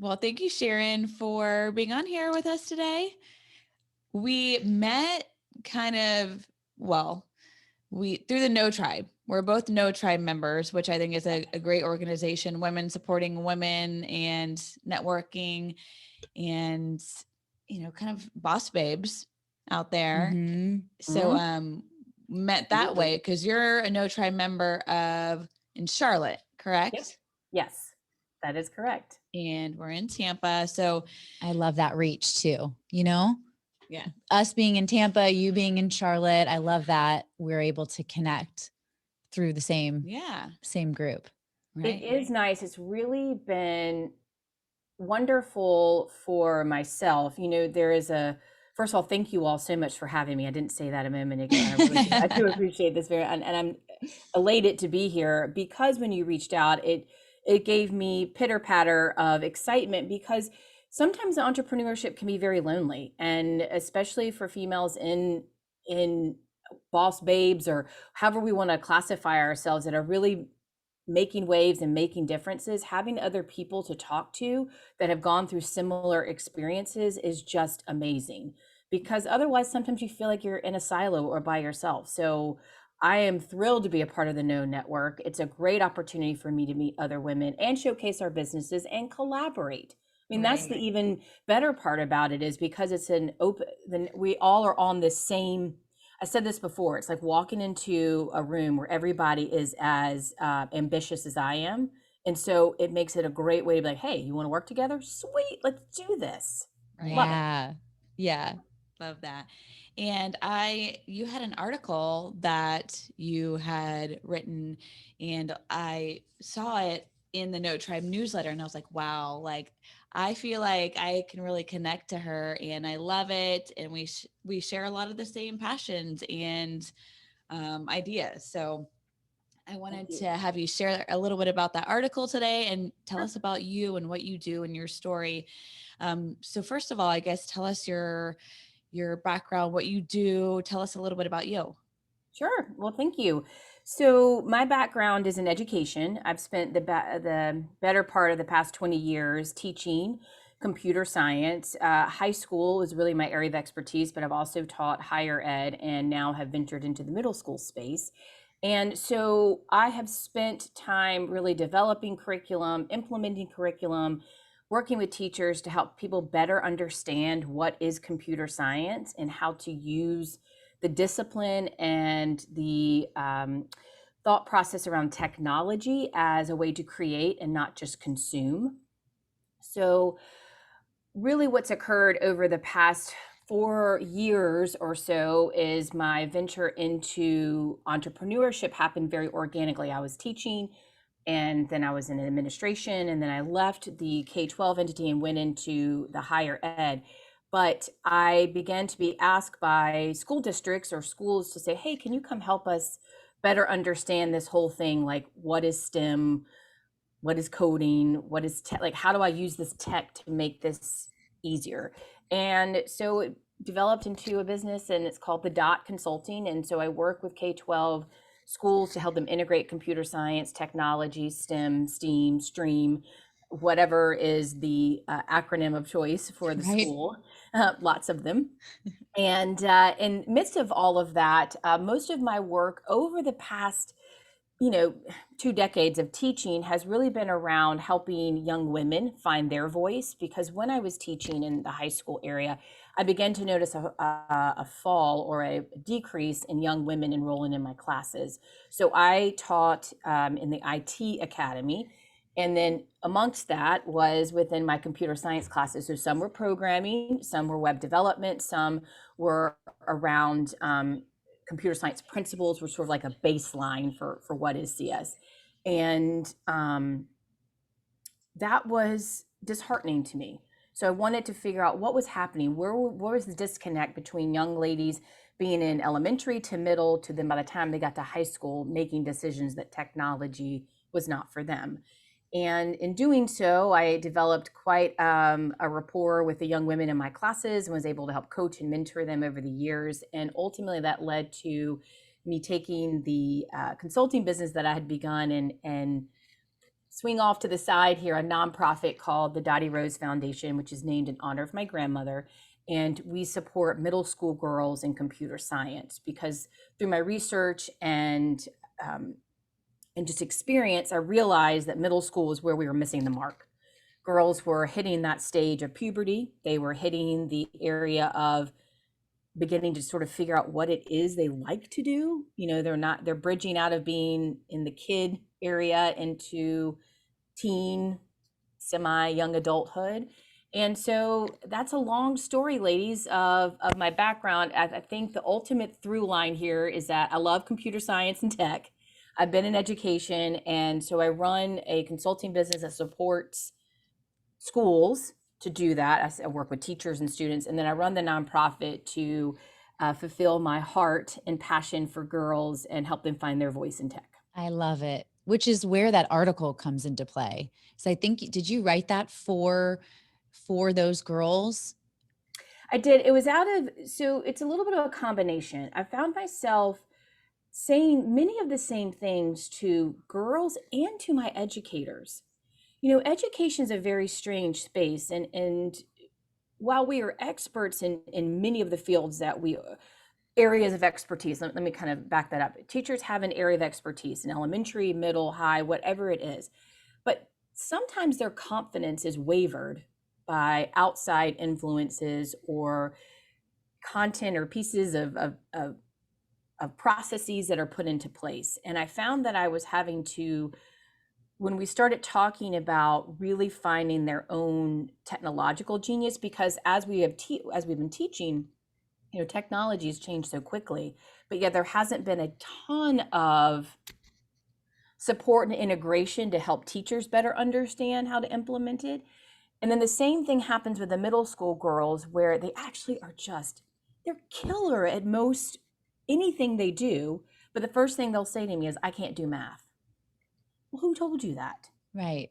Well, thank you, Sharon, for being on here with us today. We met kind of, well, we through the No Tribe. We're both No Tribe members, which I think is a great organization, women supporting women and networking and, kind of boss babes out there. Mm-hmm. So met that way because you're a No Tribe member of in Charlotte, Yep. correct? Yes, that is correct. And we're in Tampa. So I love that reach too. yeah. Us being in Tampa, you being in Charlotte. I love that we're able to connect through the same group. Right. It is nice. It's really been wonderful for myself. There is first of all, thank you all so much for having me. I didn't say that a moment ago. I do appreciate this and I'm elated to be here because when you reached out, it gave me pitter patter of excitement because sometimes entrepreneurship can be very lonely, and especially for females in boss babes or however we want to classify ourselves that are really making waves and making differences. Having other people to talk to that have gone through similar experiences is just amazing, because otherwise sometimes you feel like you're in a silo or by yourself. So I am thrilled to be a part of the No Network. It's a great opportunity for me to meet other women and showcase our businesses and collaborate. I mean, that's the even better part about it, is because it's an open, then we all are on the same. I said this before, it's like walking into a room where everybody is as ambitious as I am. And so it makes it a great way to be like, hey, you want to work together? Sweet, let's do this. Right. Love it. Yeah. Love that. And you had an article that you had written, and I saw it in the No Tribe newsletter, and I was like, wow, like I feel like I can really connect to her, and I love it. And we share a lot of the same passions and ideas. So I wanted to have you share a little bit about that article today and tell us about you and what you do and your story. So first of all, I guess tell us your background, what you do. Tell us a little bit about you. Sure. Well, thank you. So my background is in education. I've spent the better part of the past 20 years teaching computer science. High school is really my area of expertise, but I've also taught higher ed and now have ventured into the middle school space. And so I have spent time really developing curriculum, implementing curriculum, working with teachers to help people better understand what is computer science and how to use the discipline and the thought process around technology as a way to create and not just consume. So really what's occurred over the past 4 years or so is my venture into entrepreneurship happened very organically. I was teaching, and then I was in administration, and then I left the K-12 entity and went into the higher ed. But I began to be asked by school districts or schools to say, hey, can you come help us better understand this whole thing? Like, what is STEM? What is coding? What is tech? Like, how do I use this tech to make this easier? And so it developed into a business, and it's called thedot.Consulting. And so I work with K-12 schools to help them integrate computer science, technology, STEM, STEAM, STREAM, whatever is the acronym of choice for the school. Lots of them. And in midst of all of that, most of my work over the past 2 decades of teaching has really been around helping young women find their voice. Because when I was teaching in the high school area, I began to notice a fall or a decrease in young women enrolling in my classes. So I taught in the IT Academy. And then amongst that was within my computer science classes. So some were programming, some were web development, some were around computer science principles, were sort of like a baseline for what is CS. And that was disheartening to me. So I wanted to figure out what was happening. Where was the disconnect between young ladies being in elementary to middle to then by the time they got to high school, making decisions that technology was not for them. And in doing so, I developed quite a rapport with the young women in my classes and was able to help coach and mentor them over the years. And ultimately that led to me taking the consulting business that I had begun and swing off to the side here a nonprofit called the Dottie Rose Foundation, which is named in honor of my grandmother. And we support middle school girls in computer science, because through my research and just experience, I realized that middle school is where we were missing the mark. Girls were hitting that stage of puberty. They were hitting the area of beginning to sort of figure out what it is they like to do. You know, they're bridging out of being in the kid area into teen, semi-young adulthood. And so that's a long story, ladies, of my background. I think the ultimate through line here is that I love computer science and tech. I've been in education, and so I run a consulting business that supports schools to do that. I work with teachers and students, and then I run the nonprofit to fulfill my heart and passion for girls and help them find their voice in tech. I love it, which is where that article comes into play. So I think, did you write that for those girls? I did. It was so it's a little bit of a combination. I found myself saying many of the same things to girls and to my educators. You know, education is a very strange space. And while we are experts in many of the fields that areas of expertise, let me kind of back that up. Teachers have an area of expertise in elementary, middle, high, whatever it is. But sometimes their confidence is wavered by outside influences or content or pieces of processes that are put into place. And I found that I was having to, when we started talking about really finding their own technological genius, because as we've been teaching, you know, technology has changed so quickly, but yet there hasn't been a ton of support and integration to help teachers better understand how to implement it. And then the same thing happens with the middle school girls, where they actually are they're killer at most anything they do. But the first thing they'll say to me is, I can't do math. Well, who told you that? Right.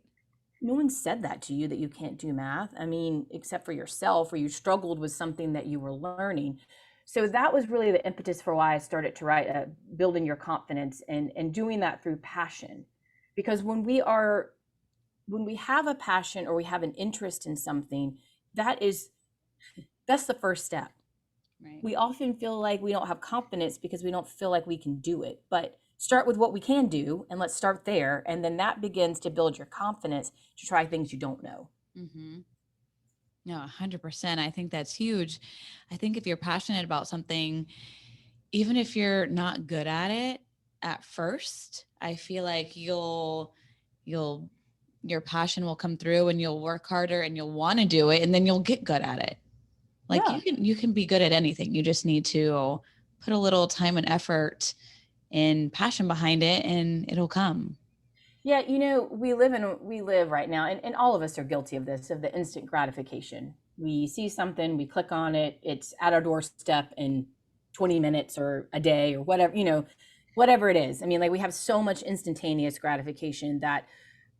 No one said that to you, that you can't do math. I mean, except for yourself, or you struggled with something that you were learning. So that was really the impetus for why I started to write Building Your Confidence, and doing that through passion. Because when we have a passion or we have an interest in something, that's the first step. Right. We often feel like we don't have confidence because we don't feel like we can do it. But start with what we can do, and let's start there. And then that begins to build your confidence to try things you don't know. Mm-hmm. No, 100%. I think that's huge. I think if you're passionate about something, even if you're not good at it at first, I feel like your passion will come through, and you'll work harder, and you'll want to do it, and then you'll get good at it. Like, yeah, you can be good at anything. You just need to put a little time and effort and passion behind it, and it'll come. Yeah, you know, we live right now, and all of us are guilty of this, of the instant gratification. We see something, we click on it, it's at our doorstep in 20 minutes or a day or whatever, you know, whatever it is. I mean, like, we have so much instantaneous gratification that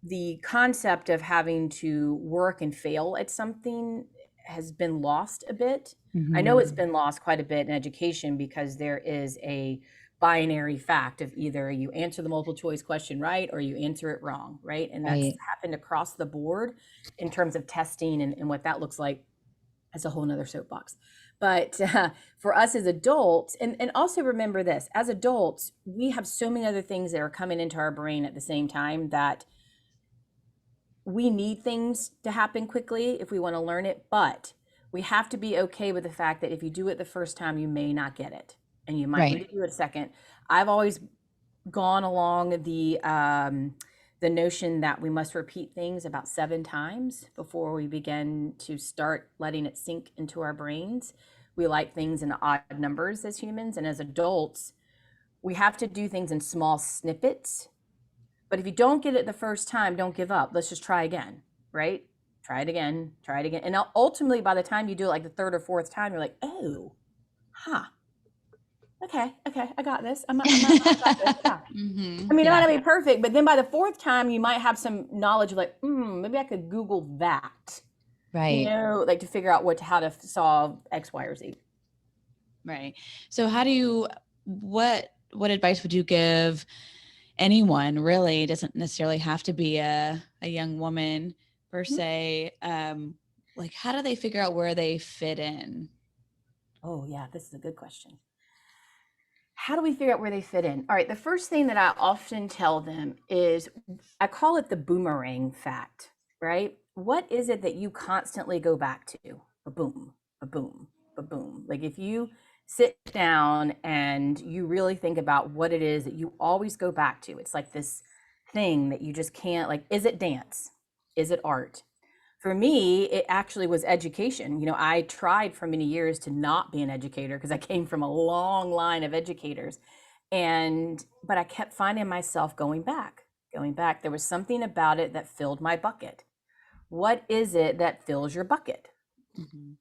the concept of having to work and fail at something has been lost a bit. Mm-hmm. I know it's been lost quite a bit in education, because there is a binary fact of either you answer the multiple choice question right or you answer it wrong, right? And that's happened across the board in terms of testing and what that looks like. That's a whole nother soapbox. But for us as adults, and also remember this, as adults, we have so many other things that are coming into our brain at the same time, that we need things to happen quickly if we want to learn it, but we have to be okay with the fact that if you do it the first time, you may not get it, and you might need to do it a second. I've always gone along the notion that we must repeat things about 7 times before we begin to start letting it sink into our brains. We like things in odd numbers as humans, and as adults, we have to do things in small snippets. But if you don't get it the first time, don't give up. Let's just try again, right? Try it again. And ultimately, by the time you do it like the 3rd or 4th time, you're like, oh, okay, I got this. I got this. Yeah. Mm-hmm. I mean, it might not be perfect, but then by the 4th time, you might have some knowledge of like, maybe I could Google that. Right. You know, like to figure out how to solve X, Y, or Z. Right. So what advice would you give anyone really. It doesn't necessarily have to be a young woman per se. Like, how do they figure out where they fit in? Oh yeah, this is a good question. How do we figure out where they fit in? All right, the first thing that I often tell them is, I call it the boomerang fact, right? What is it that you constantly go back to? A boom, a boom, a boom. Like if you sit down and you really think about what it is that you always go back to, it's like this thing that you just can't, like, is it dance? Is it art? For me, it actually was education. You know, I tried for many years to not be an educator because I came from a long line of educators. But I kept finding myself going back. There was something about it that filled my bucket. What is it that fills your bucket? Mm-hmm.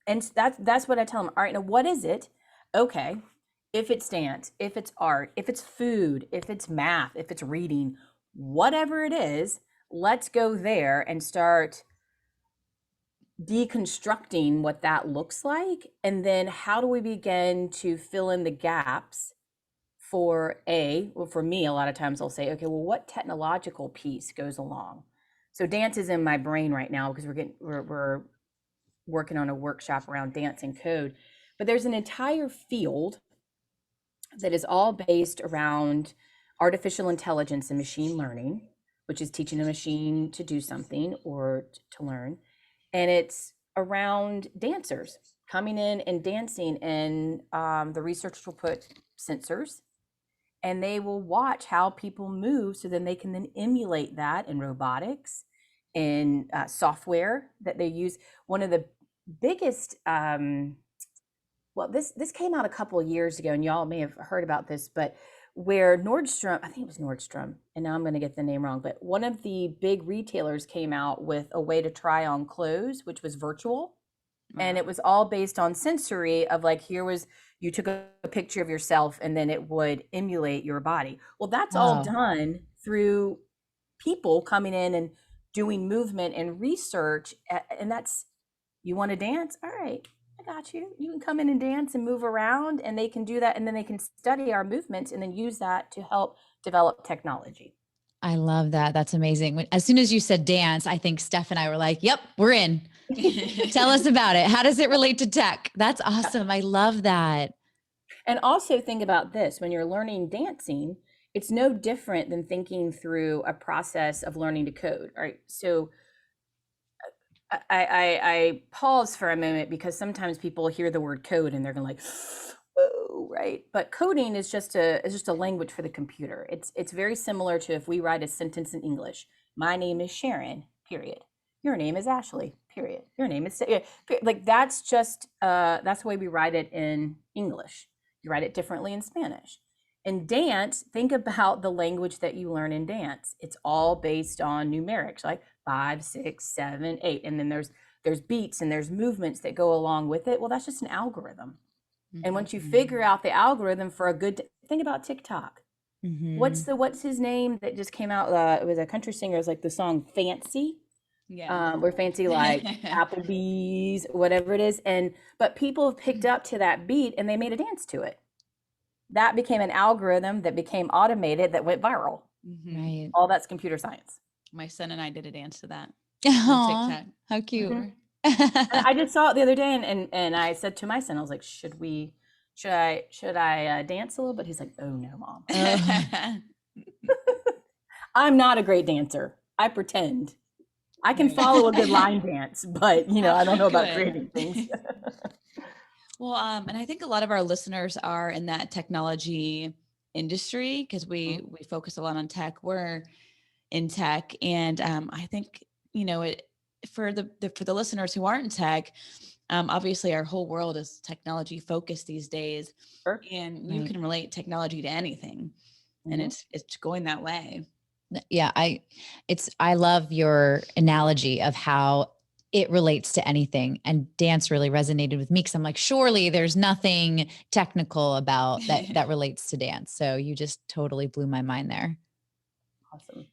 And that's what I tell them. All right, now what is it? Okay, if it's dance, if it's art, if it's food, if it's math, if it's reading, whatever it is, let's go there and start deconstructing what that looks like. And then how do we begin to fill in the gaps for for me, a lot of times I'll say, okay, well, what technological piece goes along? So dance is in my brain right now because we're working on a workshop around dance and code, but there's an entire field that is all based around artificial intelligence and machine learning, which is teaching a machine to do something or to learn. And it's around dancers coming in and dancing. And the researchers will put sensors and they will watch how people move. So then they can then emulate that in robotics and software that they use. One of the biggest, this came out a couple of years ago, and y'all may have heard about this, but where Nordstrom, I think it was Nordstrom, and now I'm going to get the name wrong, but one of the big retailers came out with a way to try on clothes, which was virtual. Wow. And it was all based on sensory of like, you took a picture of yourself and then it would emulate your body. Well, that's all done through people coming in and doing movement and research. And that's, you want to dance? All right, I got you. You can come in and dance and move around, and they can do that. And then they can study our movements and then use that to help develop technology. I love that. That's amazing. As soon as you said dance, I think Steph and I were like, yep, we're in. Tell us about it. How does it relate to tech? That's awesome. I love that. And also think about this, when you're learning dancing, it's no different than thinking through a process of learning to code. All right. So I pause for a moment because sometimes people hear the word code and they're going to like, whoa, right? But coding is just a language for the computer. It's very similar to if we write a sentence in English. My name is Sharon, period. Your name is Ashley, period. Your name is, like, that's just, that's the way we write it in English. You write it differently in Spanish. In dance, think about the language that you learn in dance. It's all based on numerics, like 5, 6, 7, 8. And then there's beats and there's movements that go along with it. Well, that's just an algorithm. Mm-hmm. And once you figure out the algorithm for a good, think about TikTok. Mm-hmm. What's his name that just came out? It was a country singer. It was like the song Fancy. Yeah. We're fancy like Applebee's, whatever it is. But people have picked up to that beat and they made a dance to it. That became an algorithm that became automated that went viral. Mm-hmm. Right. All that's computer science. My son and I did a dance to that. On TikTok. How cute. Mm-hmm. I just saw it the other day and I said to my son, I was like, should I dance a little bit? He's like, oh no, Mom. I'm not a great dancer. I pretend. I can follow a good line dance, but I don't know about creating things. Well, and I think a lot of our listeners are in that technology industry because we focus a lot on tech. We're in tech, and I think for the listeners who aren't in tech, obviously our whole world is technology focused these days, and you can relate technology to anything, and it's going that way. Yeah, I love your analogy of how it relates to anything, and dance really resonated with me because I'm like, surely there's nothing technical about that relates to dance. So you just totally blew my mind there. Awesome.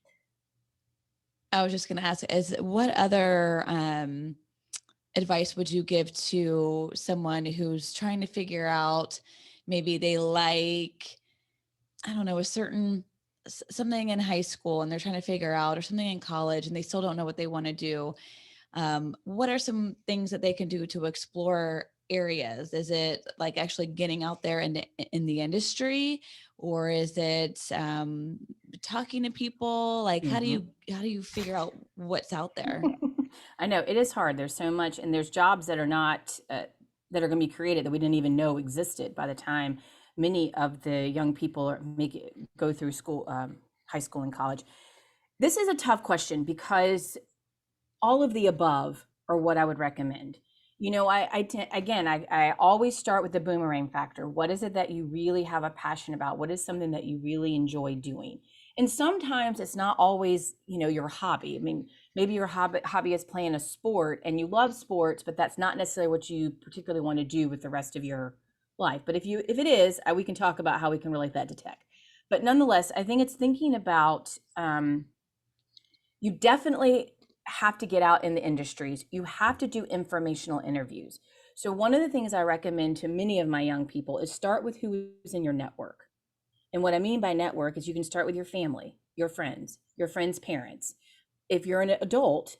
I was just going to ask, what other advice would you give to someone who's trying to figure out maybe they like, I don't know, a certain something in high school and they're trying to figure out, or something in college and they still don't know what they want to do, what are some things that they can do to explore areas? Is it like actually getting out there in the industry, or is it talking to people? Like, how do you figure out what's out there? I know it is hard. There's so much, and there's jobs that are not that are going to be created that we didn't even know existed by the time many of the young people go through school, high school and college. This is a tough question because all of the above are what I would recommend. You know, I always start with the boomerang factor. What is it that you really have a passion about? What is something that you really enjoy doing? And sometimes it's not always, you know, your hobby. I mean, maybe your hobby is playing a sport and you love sports, but that's not necessarily what you particularly want to do with the rest of your life. But if it is, we can talk about how we can relate that to tech. But nonetheless, I think it's thinking about, you definitely have to get out in the industries. You have to do informational interviews. So one of the things I recommend to many of my young people is start with who is in your network. And what I mean by network is you can start with your family, your friends parents. If you're an adult,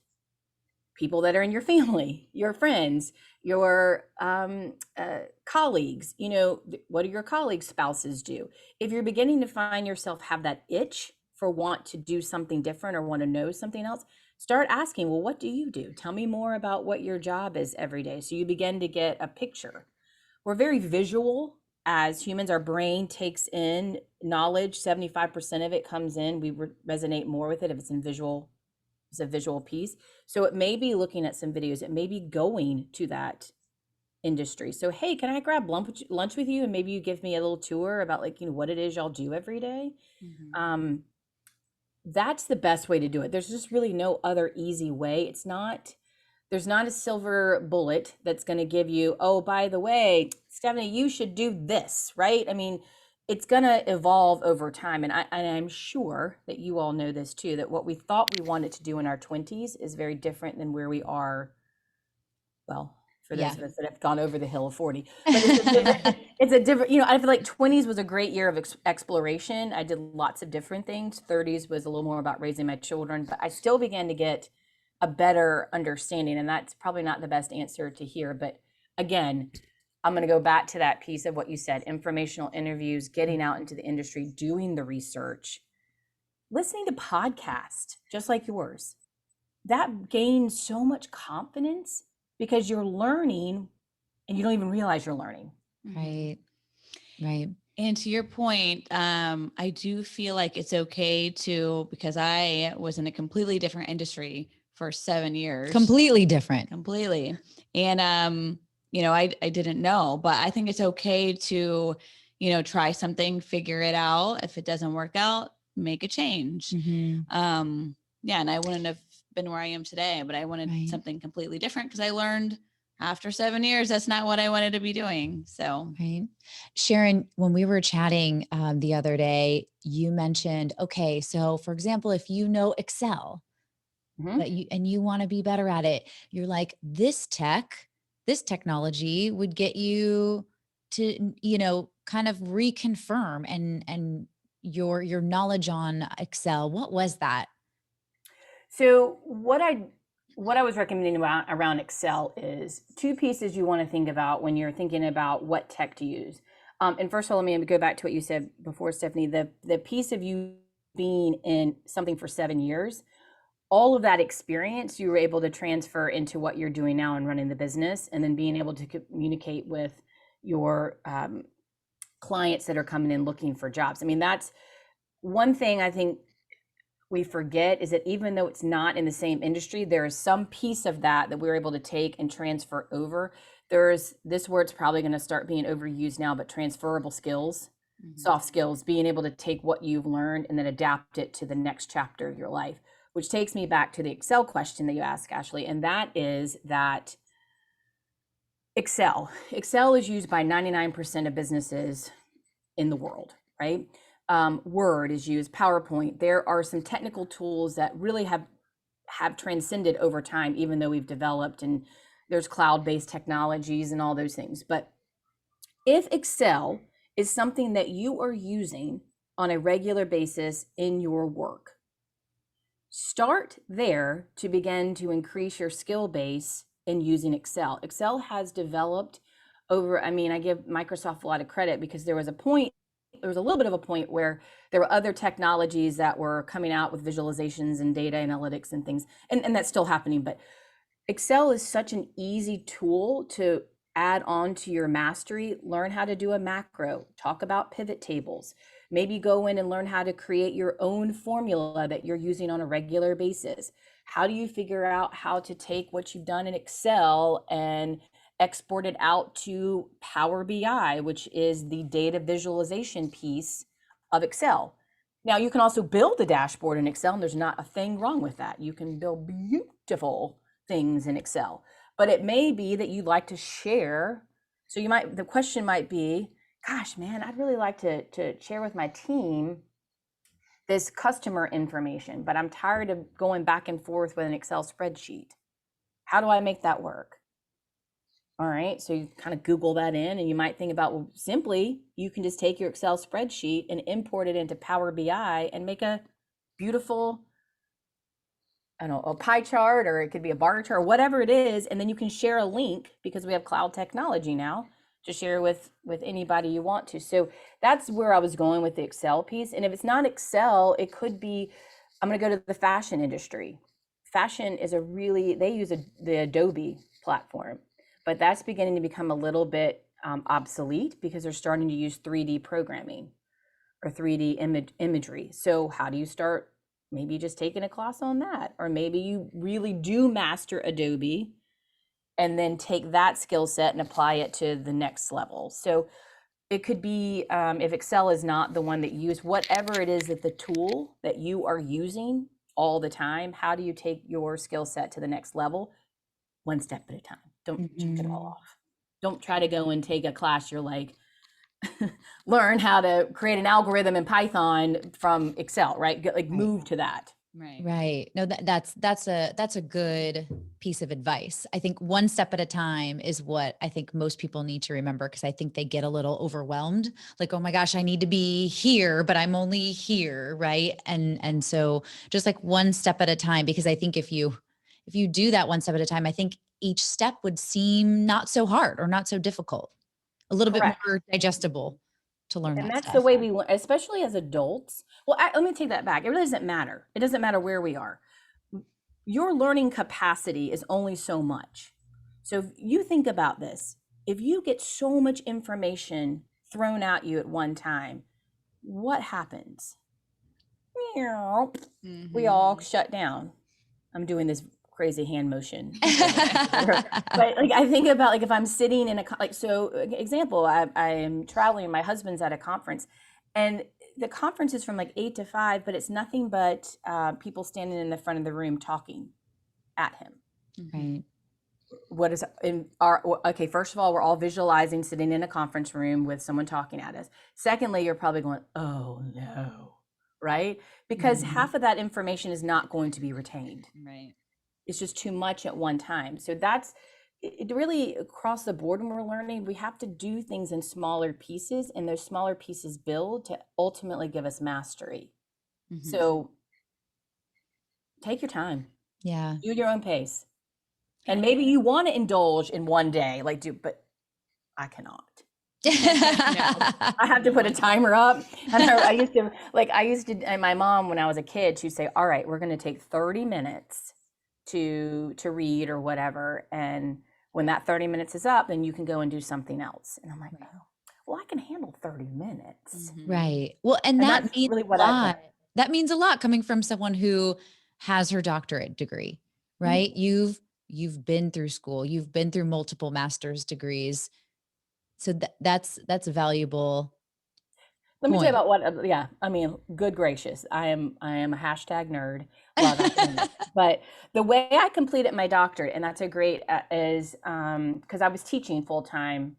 people that are in your family, your friends, your colleagues, you know, what do your colleagues' spouses do? If you're beginning to find yourself have that itch for want to do something different or want to know something else, start asking, well, what do you do? Tell me more about what your job is every day. So you begin to get a picture. We're very visual as humans. Our brain takes in knowledge. 75% of it comes in. We resonate more with it if it's in visual. It's a visual piece. So it may be looking at some videos. It may be going to that industry. So, hey, can I grab lunch with you? And maybe you give me a little tour about, like, you know, what it is y'all do every day. Mm-hmm. That's the best way to do it. There's just really no other easy way. There's not a silver bullet that's going to give you, oh, by the way, Stephanie, you should do this, right? I mean, it's going to evolve over time. And I'm sure that you all know this too, that what we thought we wanted to do in our 20s is very different than where we are. Well, for those of us that have gone over the hill of 40, but it's a different, you know, I feel like 20s was a great year of exploration. I did lots of different things. 30s was a little more about raising my children, but I still began to get a better understanding. And that's probably not the best answer to hear. But again, I'm going to go back to that piece of what you said, informational interviews, getting out into the industry, doing the research, listening to podcasts, just like yours. That gains so much confidence because you're learning and you don't even realize you're learning. Right. Right. And to your point, I do feel like it's okay to, because I was in a completely different industry for 7 years. Completely different. Completely. And, you know, I didn't know, but I think it's okay to, you know, try something, figure it out. If it doesn't work out, make a change. Mm-hmm. Yeah. And I wouldn't have been where I am today, but I wanted something completely different because I learned after 7 years, that's not what I wanted to be doing. So, right. Sharon, when we were chatting the other day, you mentioned, okay, so for example, if you know Excel, but you want to be better at it, you're like, this technology would get you to, you know, kind of reconfirm and your knowledge on Excel. What was that? So what I was recommending around Excel is two pieces you want to think about when you're thinking about what tech to use. And first of all, let me go back to what you said before, Stephanie, the piece of you being in something for 7 years, all of that experience you were able to transfer into what you're doing now and running the business, and then being able to communicate with your clients that are coming in looking for jobs. I mean, that's one thing I think we forget, is that even though it's not in the same industry, there is some piece of that we're able to take and transfer over. There's, this word's probably going to start being overused now, but transferable skills, soft skills, being able to take what you've learned and then adapt it to the next chapter of your life, which takes me back to the Excel question that you asked, Ashley. And that is that Excel is used by 99% of businesses in the world, right? Word is used, PowerPoint. There are some technical tools that really have transcended over time, even though we've developed, and there's cloud-based technologies and all those things. But if Excel is something that you are using on a regular basis in your work. Start there to begin to increase your skill base in using Excel. Excel has developed over, I mean, I give Microsoft a lot of credit because there was a little bit of a point where there were other technologies that were coming out with visualizations and data analytics and things, and that's still happening. But Excel is such an easy tool to add on to your mastery. Learn how to do a macro, talk about pivot tables, maybe go in and learn how to create your own formula that you're using on a regular basis. How do you figure out how to take what you've done in Excel and export it out to Power BI, which is the data visualization piece of Excel? Now, you can also build a dashboard in Excel, and there's not a thing wrong with that. You can build beautiful things in Excel, but it may be that you'd like to share. So the question might be, gosh, man, I'd really like to share with my team this customer information, but I'm tired of going back and forth with an Excel spreadsheet. How do I make that work? All right, so you kind of Google that in, and you might think about, well, simply, you can just take your Excel spreadsheet and import it into Power BI and make a beautiful, I don't know, a pie chart, or it could be a bar chart, or whatever it is, and then you can share a link because we have cloud technology now to share with anybody you want to. So that's where I was going with the Excel piece. And if it's not Excel, it could be, I'm going to go to the fashion industry. Fashion is they use the Adobe platform, but that's beginning to become a little bit obsolete because they're starting to use 3D programming or 3D imagery. So how do you start? Maybe just taking a class on that, or maybe you really do master Adobe and then take that skill set and apply it to the next level. So it could be, if Excel is not the one that you use, whatever it is that the tool that you are using all the time, how do you take your skill set to the next level? One step at a time. Don't check it all off. Don't try to go and take a class you're like, learn how to create an algorithm in Python from Excel, right? Like move to that. Right. No, that's a good piece of advice. I think one step at a time is what I think most people need to remember, because I think they get a little overwhelmed. Like, oh my gosh, I need to be here, but I'm only here, right? And so just like one step at a time, because I think if you do that one step at a time, I think each step would seem not so hard or not so difficult, a little bit more digestible to learn And that that's stuff. the way we learn, especially as adults. Well, let me take that back. It really doesn't matter. It doesn't matter where we are. Your learning capacity is only so much. So if you think about this, if you get so much information thrown at you at one time, what happens? We all shut down. I'm doing this crazy hand motion. But like, I think about, like, if I'm sitting in so example, I am traveling, my husband's at a conference, and the conference is from like 8 to 5, but it's nothing but people standing in the front of the room talking at him. Right. What is in our, okay, first of all, we're all visualizing sitting in a conference room with someone talking at us. Secondly, you're probably going, oh no, right? Because half of that information is not going to be retained. Right. It's just too much at one time. So that's it, really across the board. When we're learning, we have to do things in smaller pieces, and those smaller pieces build to ultimately give us mastery. So take your time. Yeah. Do your own pace. And maybe you want to indulge in one day, but I cannot. I have to put a timer up. And I used to, and my mom, when I was a kid, she'd say, all right, we're going to take 30 minutes to read or whatever. And when that 30 minutes is up, then you can go and do something else. And I'm like, oh, well, I can handle 30 minutes. Right. Well, and that that's means really what a lot. That means a lot coming from someone who has her doctorate degree, right? You've been through school, you've been through multiple master's degrees. So that's a valuable Let me tell you point. about what, yeah, I mean, good gracious, I am a hashtag nerd. Love academics. But the way I completed my doctorate, and that's a great, is because I was teaching full time.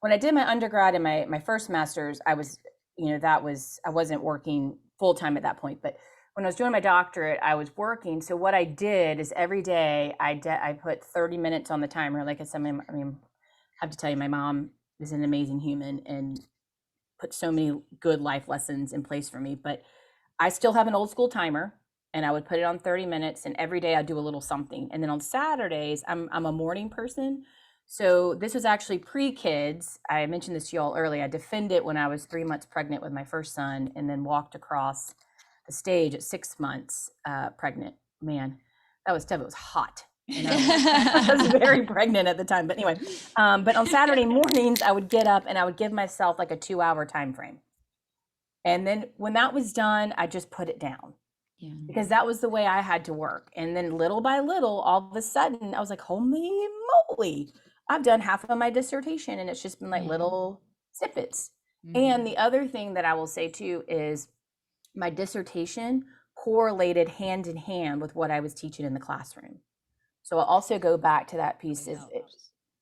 When I did my undergrad and my first master's, I was, I wasn't working full time at that point. But when I was doing my doctorate, I was working. So what I did is every day I put 30 minutes on the timer. Like I said, I have to tell you, my mom is an amazing human, and put so many good life lessons in place for me. But I still have an old school timer, and I would put it on 30 minutes, and every day I do a little something. And then on Saturdays, I'm a morning person. So this was actually pre-kids. I mentioned this to you all earlier. I defended when I was 3 months pregnant with my first son, and then walked across the stage at 6 months pregnant. Man, that was tough. It was hot. And I was very pregnant at the time. But anyway, but on Saturday mornings, I would get up and I would give myself like a 2-hour time frame. And then when that was done, I just put it down. Yeah. Because that was the way I had to work. And then little by little, all of a sudden, I was like, holy moly, I've done half of my dissertation, and it's just been like little snippets. Mm-hmm. And the other thing that I will say too is my dissertation correlated hand in hand with what I was teaching in the classroom. So I'll also go back to that piece is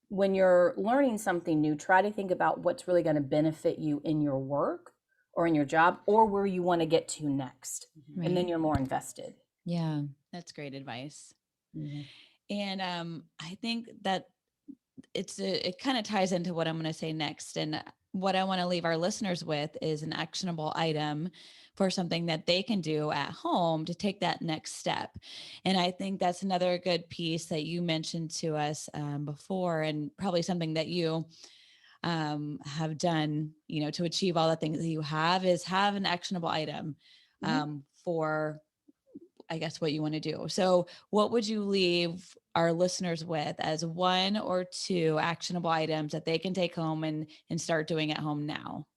when you're learning something new, try to think about what's really going to benefit you in your work or in your job or where you want to get to next. Right. And then you're more invested. Yeah. That's great advice. Mm-hmm. And I think that it kind of ties into what I'm going to say next. And what I want to leave our listeners with is an actionable item for something that they can do at home to take that next step. And I think that's another good piece that you mentioned to us before, and probably something that you have done, to achieve all the things that you have an actionable item for, I guess, what you want to do. So what would you leave our listeners with as 1 or 2 actionable items that they can take home and start doing at home now?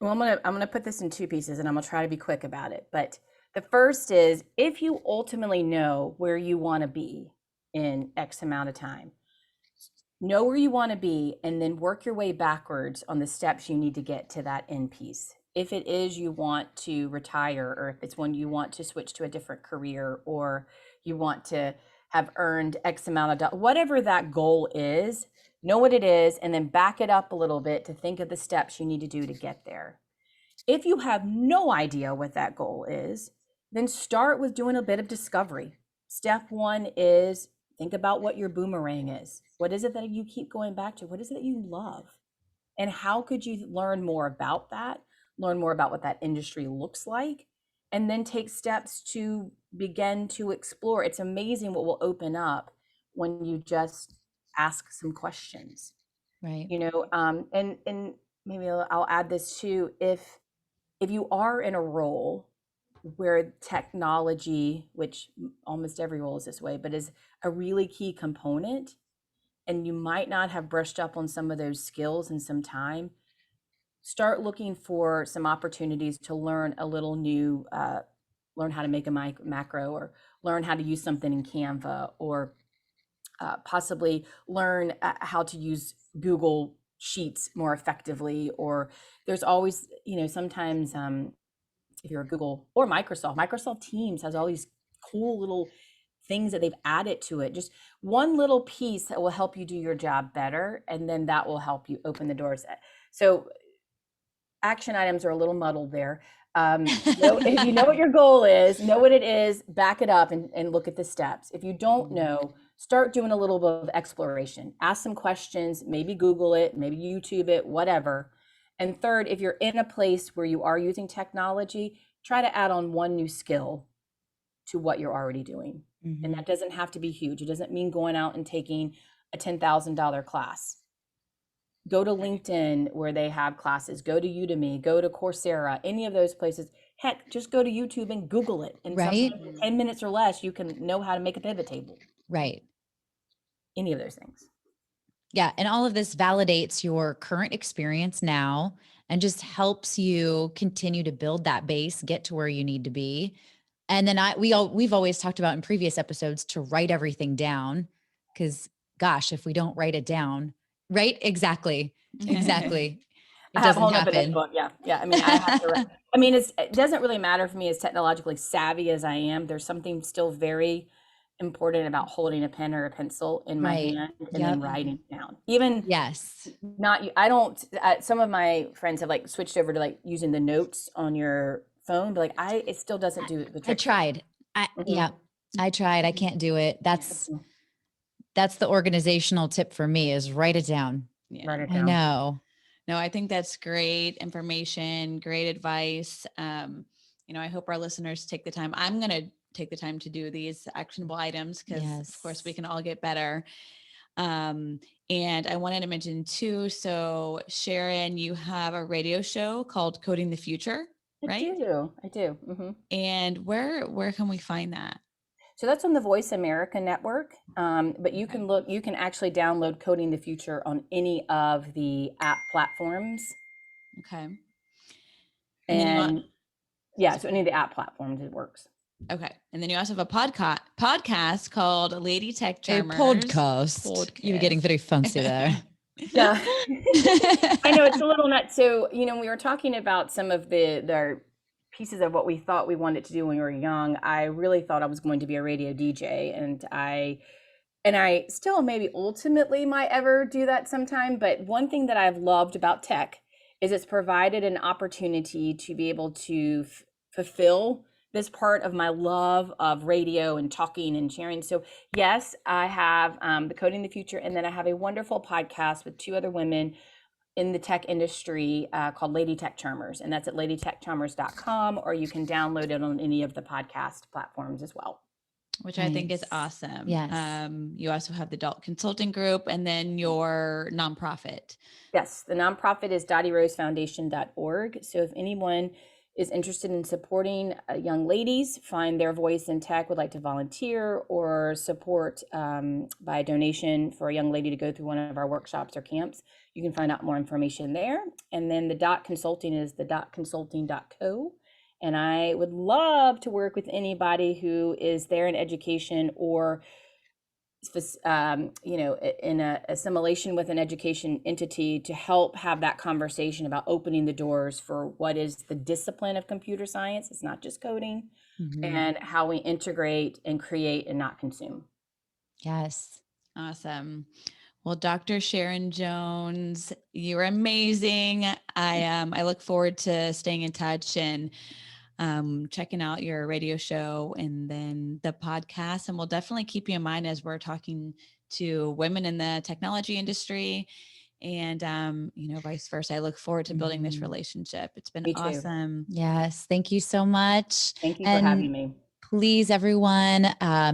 Well, I'm gonna put this in 2 pieces, and I'm gonna try to be quick about it. But the first is, if you ultimately know where you want to be in X amount of time, know where you want to be, and then work your way backwards on the steps you need to get to that end piece. If it is you want to retire, or if it's one you want to switch to a different career, or you want to have earned X amount of dollars, whatever that goal is, know what it is, and then back it up a little bit to think of the steps you need to do to get there. If you have no idea what that goal is, then start with doing a bit of discovery. Step 1 is think about what your boomerang is. What is it that you keep going back to? What is it that you love? And how could you learn more about that? Learn more about what that industry looks like, and then take steps to begin to explore. It's amazing what will open up when you just ask some questions. Right. And maybe I'll add this too. If you are in a role where technology, which almost every role is this way, but is a really key component, and you might not have brushed up on some of those skills in some time, start looking for some opportunities to learn a little new, learn how to make a macro, or learn how to use something in Canva, or possibly learn how to use Google Sheets more effectively. Or there's always, sometimes if you're a Google or Microsoft Teams has all these cool little things that they've added to it. Just one little piece that will help you do your job better, and then that will help you open the doors. So action items are a little muddled there. If you know what your goal is, know what it is, back it up and look at the steps. If you don't know, start doing a little bit of exploration. Ask some questions, maybe Google it, maybe YouTube it, whatever. And third, if you're in a place where you are using technology, try to add on 1 new skill to what you're already doing. Mm-hmm. And that doesn't have to be huge. It doesn't mean going out and taking a $10,000 class. Go to LinkedIn where they have classes, go to Udemy, go to Coursera, any of those places. Heck, just go to YouTube and Google it. And right. in 10 minutes or less, you can know how to make a pivot table. Right. Any of those things. Yeah. And all of this validates your current experience now and just helps you continue to build that base, get to where you need to be. And then we've always talked about in previous episodes to write everything down, because gosh, if we don't write it down, right? Exactly. It doesn't happen. Yeah. I mean, I have to. I mean, it doesn't really matter for me as technologically savvy as I am. There's something still very important about holding a pen or a pencil in my hand and then writing down. Even I don't. Some of my friends have switched over to using the notes on your phone, but it still doesn't do the trick. I tried. I tried. I can't do it. That's the organizational tip for me, is write it down. Write it down. I know. No, I think that's great information, great advice. I hope our listeners take the time. I'm going to take the time to do these actionable items because, of course, we can all get better. And I wanted to mention too, so Sharon, you have a radio show called Coding the Future, right? I do. Mm-hmm. And where can we find that? So that's on the Voice America Network. But you can you can actually download Coding the Future on any of the app platforms. Okay. And yeah, so any of the app platforms, it works. Okay. And then you also have a podcast called Lady Tech Charmers. A podcast. You were getting very fancy there. Yeah. I know it's a little nuts. So, we were talking about some of the pieces of what we thought we wanted to do when we were young. I really thought I was going to be a radio DJ, and I still maybe ultimately might ever do that sometime. But one thing that I've loved about tech is it's provided an opportunity to be able to fulfill this part of my love of radio and talking and sharing. So yes, I have the Coding the Future, and then I have a wonderful podcast with two other women in the tech industry called Lady Tech Charmers, and that's at thedot.Consulting, or you can download it on any of the podcast platforms as well. Which I think is awesome. Yes. You also have the Consulting Group, and then your nonprofit. Yes, the nonprofit is DottieRoseFoundation.org. So if anyone is interested in supporting young ladies, find their voice in tech, would like to volunteer or support by a donation for a young lady to go through one of our workshops or camps, you can find out more information there. And then the Dot Consulting is thedot.Consulting.co. And I would love to work with anybody who is there in education or in a assimilation with an education entity to help have that conversation about opening the doors for what is the discipline of computer science. It's not just coding, and how we integrate and create and not consume. Yes. Awesome. Well, Dr. Sharon Jones, you're amazing. I look forward to staying in touch and checking out your radio show and then the podcast. And we'll definitely keep you in mind as we're talking to women in the technology industry and, vice versa. I look forward to building this relationship. It's been awesome. Yes. Thank you so much. Thank you for having me. Please, everyone,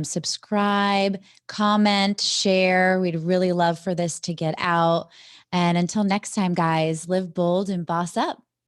subscribe, comment, share. We'd really love for this to get out. And until next time, guys, live bold and boss up.